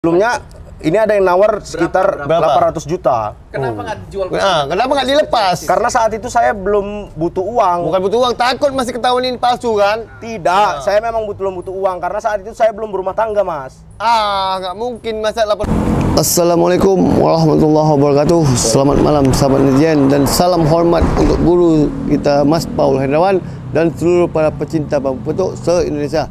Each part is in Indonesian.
Sebelumnya ini ada yang nawar sekitar 800 juta. Kenapa nggak dijual? Kenapa nggak dilepas? Karena saat itu saya belum butuh uang. Bukan butuh uang, takut masih ketahuan ini palsu kan? Tidak, saya memang belum butuh uang karena saat itu saya belum berumah tangga, Mas. Nggak mungkin masa lapor. Assalamualaikum warahmatullahi wabarakatuh. Selamat malam sahabat netizen dan salam hormat untuk guru kita Mas Paul Hendrawan dan seluruh para pecinta bambu petuk se-Indonesia.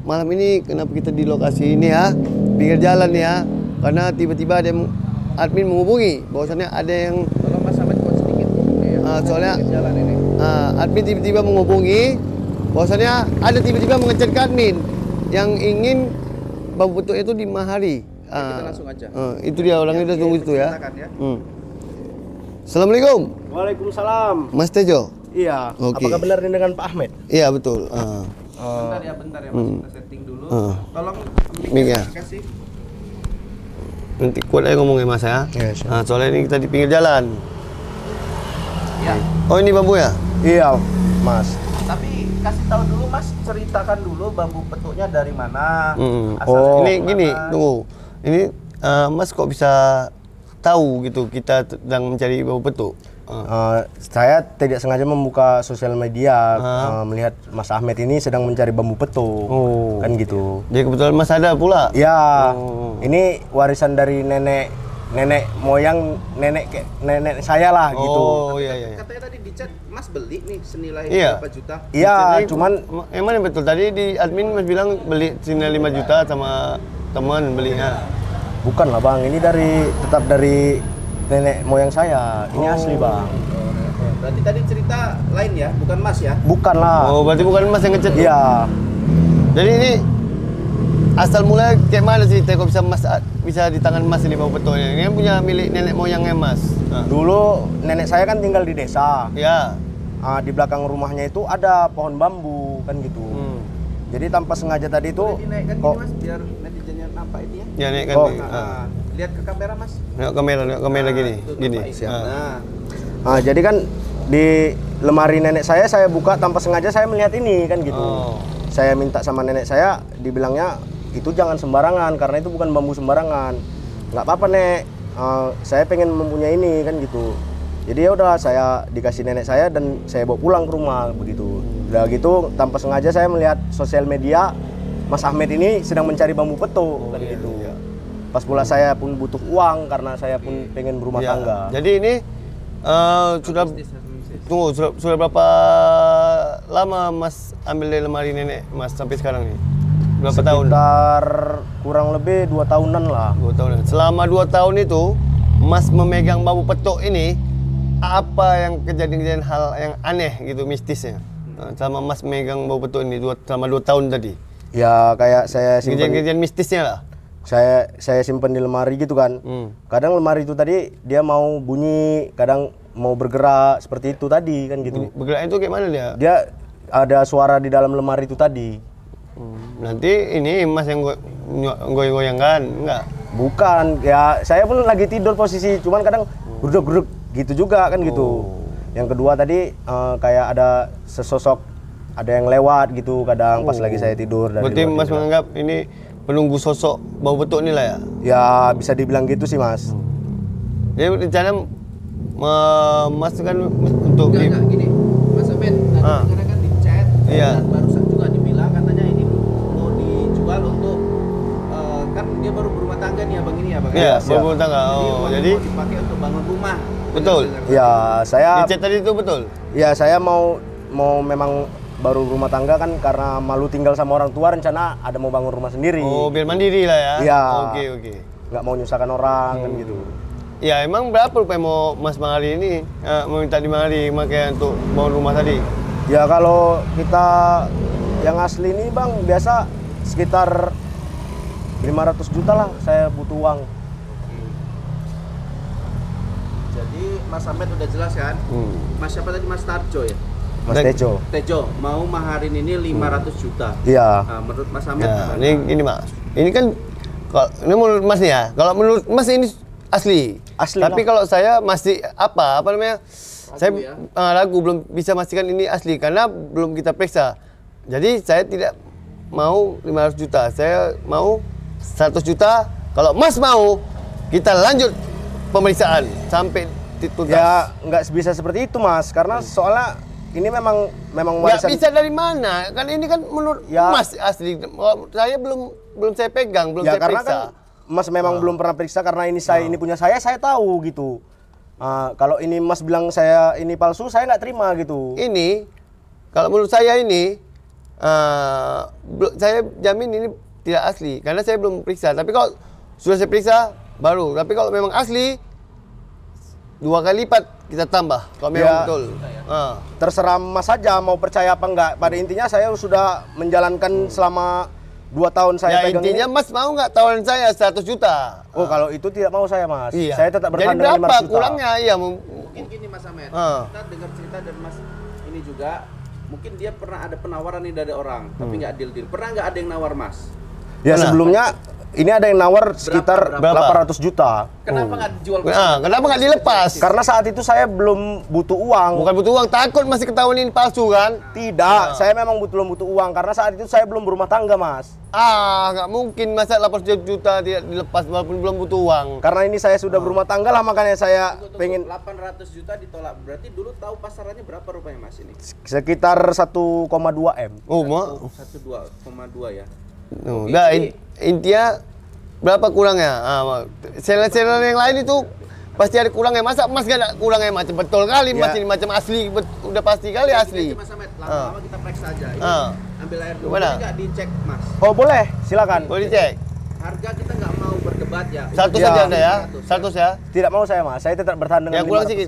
Malam ini kenapa kita di lokasi ini ya? Pinggir jalan ya, karena tiba-tiba ada admin menghubungi bahwasannya ada yang Tolong Mas sampai kuat sedikit ya. soalnya Jalan ini. admin tiba-tiba menghubungi bahwasannya ada tiba-tiba mengechat ke admin yang ingin bambu petuk itu dimahari. Kita langsung aja. Itu dia orangnya udah tunggu itu ya. Ya. Assalamualaikum, Waalaikumsalam. Mas Tejo. Iya. Oke. Apakah benar ini dengan Pak Ahmed? Iya betul. Bentar ya Mas, kita setting dulu. Tolong Mic-nya. kasih. Nanti kuat aja ngomongnya Mas ya. Iya, siap. Soalnya ini kita di pinggir jalan. Ya. Oh ini bambu ya? Iya, Mas. Tapi kasih tahu dulu Mas, ceritakan dulu bambu petuknya dari mana. Oh. Ini dari gini, mana. tunggu. Ini Mas kok bisa tahu gitu kita sedang mencari bambu petuk? Saya tidak sengaja membuka sosial media melihat Mas Ahmed ini sedang mencari bambu petuk. Oh. Kan gitu. Jadi kebetulan Mas ada pula. Ya, Oh. ini warisan dari nenek moyang nenek saya lah gitu. Oh iya. Katanya tadi di chat Mas beli nih senilai Iya. berapa juta? Iya, Jadi, cuman emang yang betul tadi di admin Mas bilang beli senilai 5 juta sama teman belinya. bukan lah Bang, ini tetap dari nenek moyang saya. Ini asli Bang. Berarti tadi cerita lain ya, bukan Mas ya? Bukan lah. Oh berarti bukan Mas yang ngechat? Iya. Jadi ini asal mula kayak mana sih kok bisa di tangan Mas ini bambu petuknya? Ini kan punya milik nenek moyangnya Mas. Dulu nenek saya kan tinggal di desa. Ya. Di belakang rumahnya itu ada pohon bambu kan gitu. Jadi tanpa sengaja tadi itu Boleh dinaikkan gini kok Mas, biar netizennya nampak ini ya. Ya nih kan. Oh. Lihat ke kamera Mas. Nengok kamera gini. Itu Gini. nampak ini. Ah. jadi kan di lemari nenek saya buka tanpa sengaja saya melihat ini kan gitu. Oh. Saya minta sama nenek saya, dibilangnya itu jangan sembarangan karena itu bukan bambu sembarangan. Nggak apa-apa Nek, saya pengen mempunyai ini kan gitu. Jadi ya udah saya dikasih nenek saya dan saya bawa pulang ke rumah begitu. Udah gitu tanpa sengaja saya melihat sosial media Mas Ahmed ini sedang mencari bambu petuk kan gitu. Iya. Pas pula saya pun butuh uang karena saya pun pengen berumah Ya. tangga. Jadi ini sudah sudah berapa lama Mas ambil dari lemari nenek Mas sampai sekarang nih? Berapa tahun? Sekitar kurang lebih 2 tahunan lah. 2 tahun. Selama 2 tahun itu Mas memegang bambu petuk ini, apa yang kejadian hal yang aneh gitu mistisnya? Selama Mas megang bambu petuk ini selama 2 tahun tadi. Ya kayak saya simpan, Kejadian mistisnya lah. saya simpan di lemari gitu kan. Kadang lemari itu tadi dia mau bunyi, kadang mau bergerak seperti itu tadi kan gitu. Bergeraknya itu kayak mana dia? Dia ada suara di dalam lemari itu tadi. Nanti ini Mas yang goyang-goyang kan? Enggak. Bukan, ya saya pun lagi tidur posisi, cuman kadang guruk-guruk gitu juga kan gitu. Yang kedua tadi kayak ada sesosok, ada yang lewat gitu kadang pas lagi saya tidur. Berarti Mas menganggap ini penunggu sosok bambu petuk ini lah ya? Ya bisa dibilang gitu sih Mas. Jadi rencana Mas kan untuk Enggak gini. Mas Ahmed tadi karena kan di chat Iya. dan barusan juga dibilang katanya ini mau dijual untuk kan dia baru berumah tangga nih Abang ini ya Bang. Iya, siap. baru tangga. Oh, uangnya jadi mau dipakai untuk bangun rumah. Betul. Ya saya di chat tadi itu betul? Ya saya mau memang baru rumah tangga kan karena malu tinggal sama orang tua, rencana ada mau bangun rumah sendiri. Oh, biar mandiri lah ya? Iya. Oke. Nggak mau nyusahkan orang kan gitu. Ya emang berapa rupiah mau Mas Mahari ini meminta di Mahari makanya untuk bangun rumah tadi? Ya kalau kita yang asli ini Bang biasa sekitar 500 juta lah saya butuh uang. Jadi Mas Ahmed udah jelas kan? Mas siapa tadi Mas Tarjo ya? Mas Tejo. Tejo mau maharin ini 500 juta. Iya. Nah, menurut Mas Ahmed Ya, gimana? ini Mas. Ini kan ini menurut Mas nih ya. Kalau menurut Mas ini asli. Asli Tapi lah. kalau saya masih apa namanya? Saya ya? ragu belum bisa pastikan ini asli karena belum kita periksa. Jadi saya tidak mau 500 juta. Saya mau 100 juta Kalau Mas mau, kita lanjut pemeriksaan sampai tuntas. Ya nggak bisa seperti itu Mas, karena soalnya ini memang Nggak warisan. bisa dari mana? Kan ini kan menurut Ya. Mas asli. Saya belum saya pegang, belum Ya saya karena periksa. kan Mas memang belum pernah periksa, karena ini ini punya saya tahu gitu. Kalau ini Mas bilang saya ini palsu, saya nggak terima gitu. Ini kalau menurut saya ini saya jamin ini tidak asli karena saya belum periksa. Tapi kalau sudah saya periksa baru. Tapi kalau memang asli 2 kali lipat kita tambah kalau memang Ya. betul. Terserah Mas saja mau percaya apa enggak. Pada intinya saya sudah menjalankan selama 2 tahun saya Ya pegang intinya ini. Mas mau nggak tawaran saya 100 juta? Oh kalau itu tidak mau saya Mas. Iya. Saya tetap Jadi bertahan dengan berapa 500 juta. kurangnya? Iya. Mungkin gini Mas Ahmed, kita dengar cerita dari Mas ini juga, mungkin dia pernah ada penawaran nih dari orang, tapi nggak deal. Pernah nggak ada yang nawar Mas? Ya Mana? sebelumnya ini ada yang nawar sekitar berapa? 800 juta. Kenapa nggak dijual? Kenapa nggak dilepas? Karena saat itu saya belum butuh uang. Bukan butuh uang, takut masih ketahuan ini palsu kan? Tidak, saya memang belum butuh uang karena saat itu saya belum berumah tangga, Mas. Nggak mungkin masa 800 juta tidak dilepas walaupun belum butuh uang. Karena ini saya sudah berumah tangga lah, makanya saya pengen 800 juta ditolak. Berarti dulu tahu pasarannya berapa rupanya Mas ini? sekitar 1,2 M. Oh, mau. 1,2 ya. Udah intinya berapa kurangnya? Sel-sel yang lain itu pasti ada kurangnya. Masa Mas gak ada kurangnya macam betul kali Mas Ya. ini macam asli, udah pasti kali asli. Mas Ahmed, lama-lama kita periksa aja. Ini ambil air dulu. Gimana? Boleh nggak dicek Mas? Oh boleh, silakan. Boleh dicek. Harga kita nggak mau berdebat ya. Satu Ya. saja ada ya. 100 ya. Tidak mau saya, Mas. Saya tetap bertahan dengan Ya kurang 500. sedikit,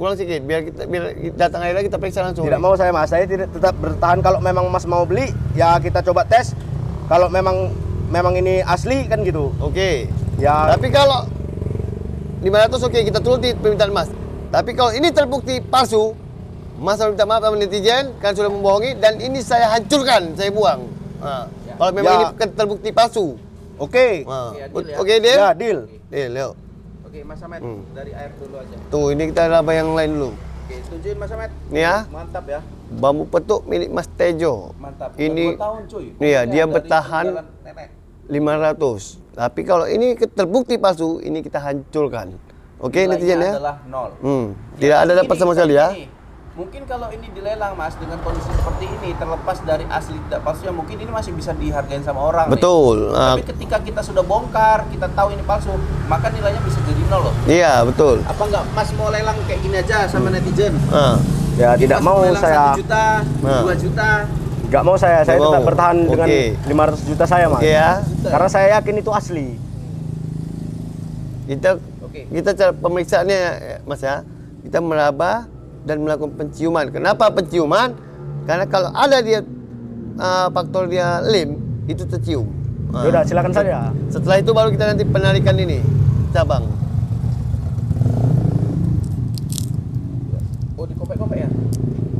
kurang sedikit. Biar datang aja lagi kita periksa langsung. Tidak mau saya, Mas. Saya tetap bertahan. Kalau memang Mas mau beli, ya kita coba tes. Kalau memang ini asli kan gitu. Oke. Ya. Tapi kalau 500 oke, kita turuti permintaan Mas. Tapi kalau ini terbukti palsu, Mas harus minta maaf sama netizen kan sudah membohongi dan ini saya hancurkan, saya buang. Kalau memang Ya. ini terbukti palsu. Oke. Ya, deal ya. Oke, Deal? Ya, deal. Deal, yuk. Oke, Mas Ahmed, dari air dulu aja. Tuh, ini kita raba yang lain dulu. Oke, tunjukin Mas Ahmed. Nih ya, Mantap ya. bambu petuk milik Mas Tejo. Mantap. Ini 2 tahun cuy. Iya, Ini dia dari bertahan penjualan nenek. 500. Tapi kalau ini terbukti palsu, ini kita hancurkan. Oke, Nilainya netizen ya. adalah 0. Tidak ada dapat sama sekali ya. Ini, mungkin kalau ini dilelang Mas dengan kondisi seperti ini, terlepas dari asli tidak palsu, ya mungkin ini masih bisa dihargain sama orang. Betul. Nih. Tapi ketika kita sudah bongkar, kita tahu ini palsu, maka nilainya bisa jadi 0 loh. Iya, betul. Apa enggak Mas mau lelang kayak gini aja sama netizen? Ya, tidak Mas mau lelang saya. 1 juta, 2 juta. Nggak mau saya. Saya Nggak tetap mau. bertahan dengan Oke. 500 juta saya, Mas. Oke ya. Karena saya yakin itu asli. Kita cara pemeriksaannya Mas ya. Kita meraba dan melakukan penciuman. Kenapa penciuman? Karena kalau ada dia faktor dia lem itu tercium. Yaudah, silakan saja. Setelah itu baru kita nanti penarikan ini cabang. Oh, dikopek-kopek ya?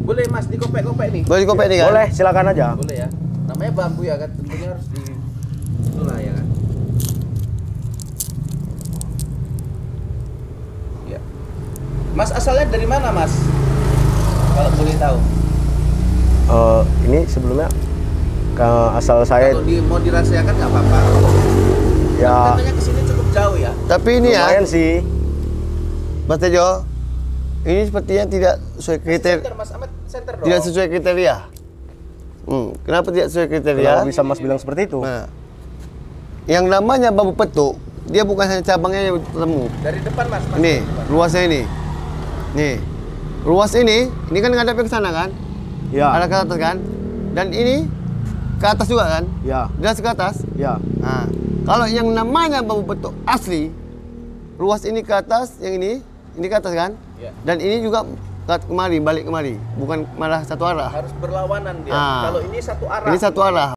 Boleh Mas dikopek-kopek nih. Boleh dikopek nih kan? Boleh, silakan aja. Boleh ya. Namanya bambu ya kan, tentunya harus di itulah ya kan. Ya. Mas asalnya dari mana Mas? Kalau boleh tahu. Ini sebelumnya asal saya Kalau mau dirahasiakan nggak apa-apa. ya Katanya kesini cukup jauh ya. Tapi ini ya, lumayan sih. Mas Tejo, ini sepertinya tidak sesuai kriteria. Center Mas Ahmed, center dong. Tidak sesuai kriteria. Kenapa tidak sesuai kriteria? Kenapa bisa Mas bilang seperti itu? Nah, yang namanya bambu petuk, dia bukan hanya cabangnya yang bertemu. Dari depan Mas. Ini, dari depan. ruasnya ini. Nih, ruas ini kan ngadep ke sana kan? Ya. Ada ke atas kan? Dan ini ke atas juga kan? Ya. Jelas ke atas? Ya. Nah, kalau yang namanya bambu petuk asli, ruas ini ke atas, yang ini ke atas kan? Ya. Dan ini juga kemari, balik kemari, bukan malah satu arah. Harus berlawanan dia. Ah. Kalau ini satu arah. Ini satu arah.